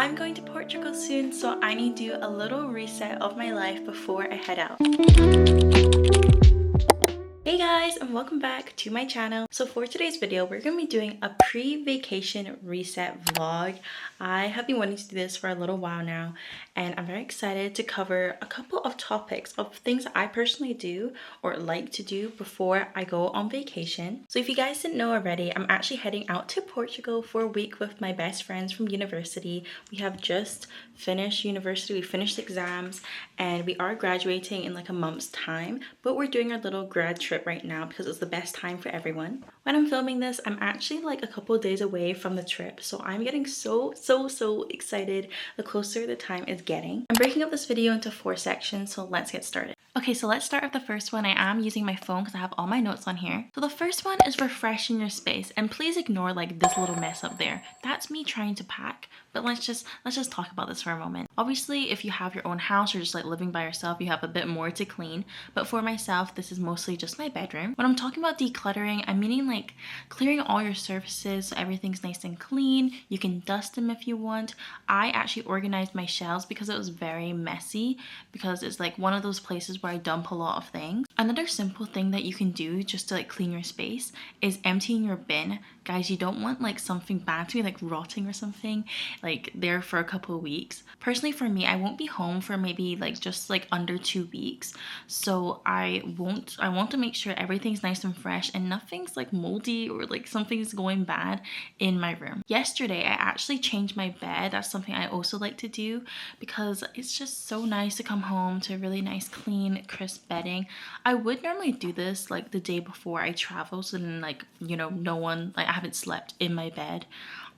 I'm going to Portugal soon, so I need to do a little reset of my life before I head out. Hey guys, and welcome back to my channel. So for today's video, we're going to be doing a pre-vacation reset vlog. I have been wanting to do this for a little while now, and I'm very excited to cover a couple of topics of things that I personally do or like to do before I go on vacation. So if you guys didn't know already, I'm actually heading out to Portugal for a week with my best friends from university. We have just finished university, we finished exams, and we are graduating in like a month's time, but we're doing our little grad trip right now because it's the best time for everyone. When I'm filming this, I'm actually like a couple days away from the trip, so I'm getting so excited the closer the time is getting. I'm breaking up this video into 4 sections, so let's get started. Okay, so let's start with the first one. I am using my phone because I have all my notes on here. So the first one is refreshing your space, and please ignore like this little mess up there. That's me trying to pack, but let's just talk about this for a moment. Obviously, if you have your own house or just like living by yourself, you have a bit more to clean, but for myself, this is mostly just my bedroom. When I'm talking about decluttering, I'm meaning like clearing all your surfaces so everything's nice and clean. You can dust them if you want. I actually organized my shelves because it was very messy, because it's like one of those places where I dump a lot of things. Another simple thing that you can do just to like clean your space is emptying your bin. Guys, you don't want like something bad to be like rotting or something like there for a couple of weeks. Personally, for me, I won't be home for maybe like just like under 2 weeks, so I want to make sure everything's nice and fresh and nothing's like moldy or like something's going bad in my room. Yesterday I actually changed my bed. That's something I also like to do because it's just so nice to come home to really nice clean crisp bedding. I would normally do this like the day before I travel, so then like, you know, no one, like I haven't slept in my bed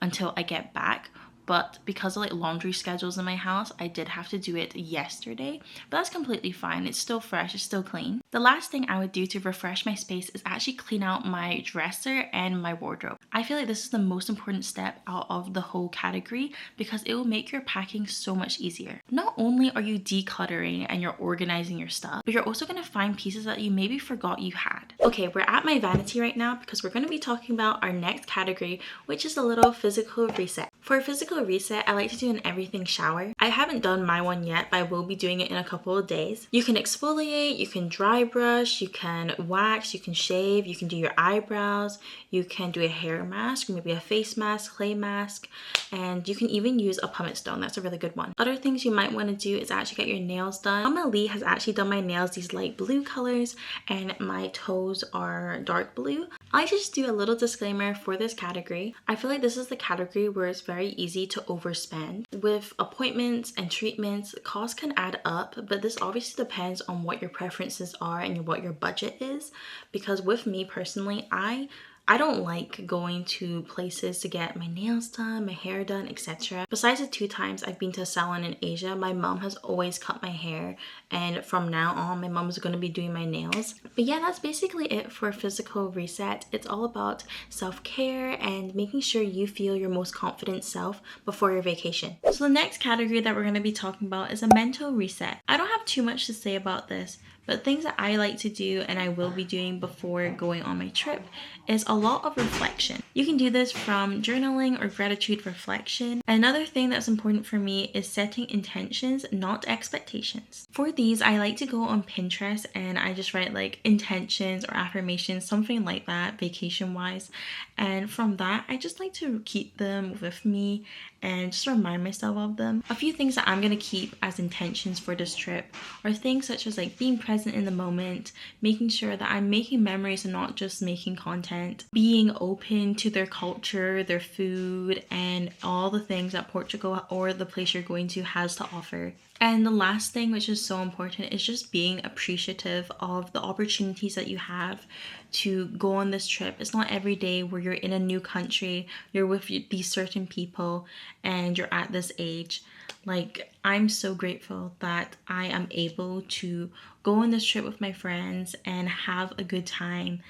until I get back. But because of like laundry schedules in my house, I did have to do it yesterday, but that's completely fine. It's still fresh, it's still clean. The last thing I would do to refresh my space is actually clean out my dresser and my wardrobe. I feel like this is the most important step out of the whole category because it will make your packing so much easier. Not only are you decluttering and you're organizing your stuff, but you're also going to find pieces that you maybe forgot you had. Okay, we're at my vanity right now because we're going to be talking about our next category, which is a little physical reset. For a physical reset, I like to do an everything shower. I haven't done my one yet, but I will be doing it in a couple of days. You can exfoliate, you can dry brush, you can wax, you can shave, you can do your eyebrows, you can do a hair mask, maybe a face mask, clay mask, and you can even use a pumice stone. That's a really good one. Other things you might want to do is actually get your nails done. Mama Lee has actually done my nails these light blue colors and my toes are dark blue. I just do a little disclaimer for this category. I feel like this is the category where it's very easy to overspend. With appointments and treatments, costs can add up, but this obviously depends on what your preferences are and what your budget is. Because with me personally, I don't like going to places to get my nails done, my hair done, etc. Besides the 2 times I've been to a salon in Asia, my mom has always cut my hair, and from now on my mom is going to be doing my nails. But yeah, that's basically it for physical reset. It's all about self-care and making sure you feel your most confident self before your vacation. So the next category that we're going to be talking about is a mental reset. I don't have too much to say about this, but things that I like to do and I will be doing before going on my trip is a lot of reflection. You can do this from journaling or gratitude reflection. Another thing that's important for me is setting intentions, not expectations. For these, I like to go on Pinterest and I just write like intentions or affirmations, something like that, vacation wise. And from that, I just like to keep them with me and just remind myself of them. A few things that I'm going to keep as intentions for this trip are things such as like being present in the moment, making sure that I'm making memories and not just making content, being open to their culture, their food, and all the things that Portugal or the place you're going to has to offer. And the last thing, which is so important, is just being appreciative of the opportunities that you have to go on this trip. It's not every day where you're in a new country, you're with these certain people, and you're at this age. Like, I'm so grateful that I am able to go on this trip with my friends and have a good time.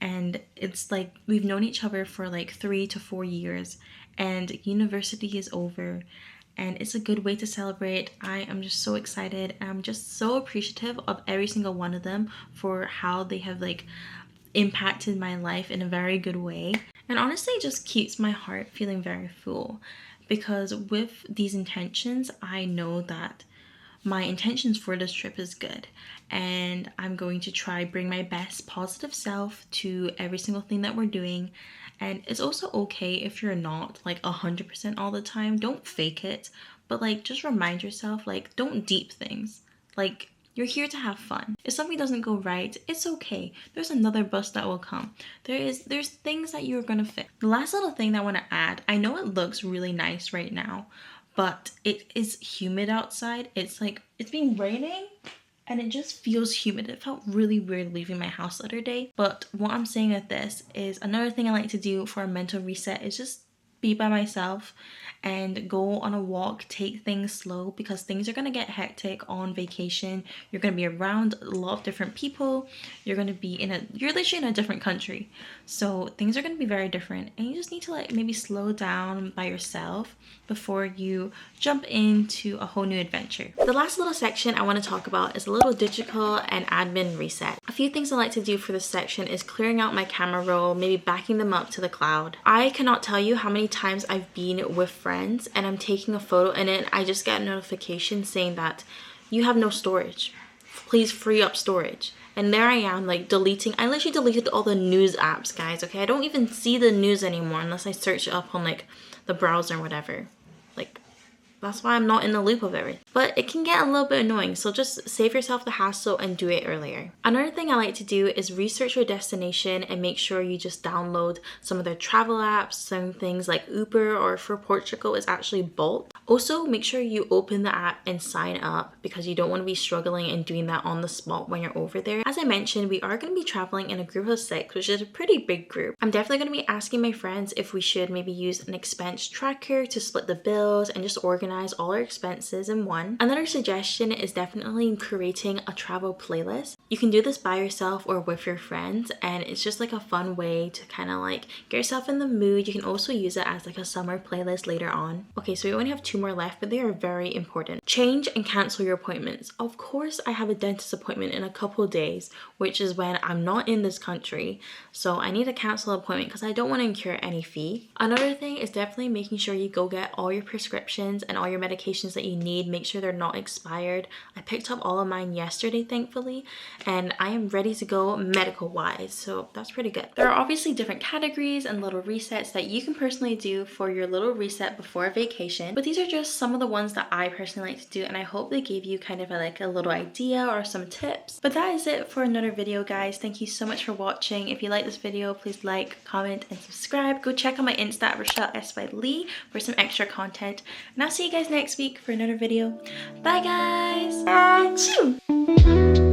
And it's like we've known each other for like 3 to 4 years, and university is over. And it's a good way to celebrate. I am just so excited. I'm just so appreciative of every single one of them for how they have like impacted my life in a very good way. And honestly, it just keeps my heart feeling very full. because with these intentions, I know that my intentions for this trip is good, and I'm going to try bring my best positive self to every single thing that we're doing. And it's also okay if you're not like 100% all the time. Don't fake it, but like just remind yourself, like, don't deep things. Like, you're here to have fun. If something doesn't go right, it's okay. There's another bus that will come. There's things that you're gonna fix. The last little thing that I want to add, I know it looks really nice right now, but it is humid outside. It's like, it's been raining and it just feels humid. It felt really weird leaving my house the other day. But what I'm saying with this is, another thing I like to do for a mental reset is just be by myself and go on a walk, take things slow, because things are going to get hectic on vacation. You're going to be around a lot of different people. You're literally in a different country. So things are going to be very different, and you just need to like maybe slow down by yourself before you jump into a whole new adventure. The last little section I want to talk about is a little digital and admin reset. A few things I like to do for this section is clearing out my camera roll, maybe backing them up to the cloud. I cannot tell you how many times I've been with friends and I'm taking a photo and then I just get a notification saying that you have no storage. Please free up storage. And there I am, like deleting. I literally deleted all the news apps, guys, okay? I don't even see the news anymore unless I search it up on like the browser or whatever. Like, that's why I'm not in the loop of everything. But it can get a little bit annoying, so just save yourself the hassle and do it earlier. Another thing I like to do is research your destination and make sure you just download some of their travel apps. Some things like Uber, or for Portugal is actually Bolt. Also, make sure you open the app and sign up, because you don't want to be struggling and doing that on the spot when you're over there. As I mentioned, we are going to be traveling in a group of 6, which is a pretty big group. I'm definitely going to be asking my friends if we should maybe use an expense tracker to split the bills and just organize all our expenses in one. Another suggestion is definitely creating a travel playlist. You can do this by yourself or with your friends, and it's just like a fun way to kind of like get yourself in the mood. You can also use it as like a summer playlist later on. Okay, so we only have 2 more left, but they are very important. Change and cancel your appointments. Of course, I have a dentist appointment in a couple of days, which is when I'm not in this country, so I need to cancel an appointment because I don't want to incur any fee. Another thing is definitely making sure you go get all your prescriptions and all your medications that you need. Make sure they're not expired. I picked up all of mine yesterday, thankfully, and I am ready to go medical wise, so that's pretty good. There are obviously different categories and little resets that you can personally do for your little reset before a vacation, but these are just some of the ones that I personally like to do, and I hope they gave you kind of a little idea or some tips. But that is it for another video, guys. Thank you so much for watching. If you like this video, please like, comment, and subscribe. Go check out my Insta at Rochelle S by Lee for some extra content, and I'll see you guys next week for another video. Bye, guys. Achoo!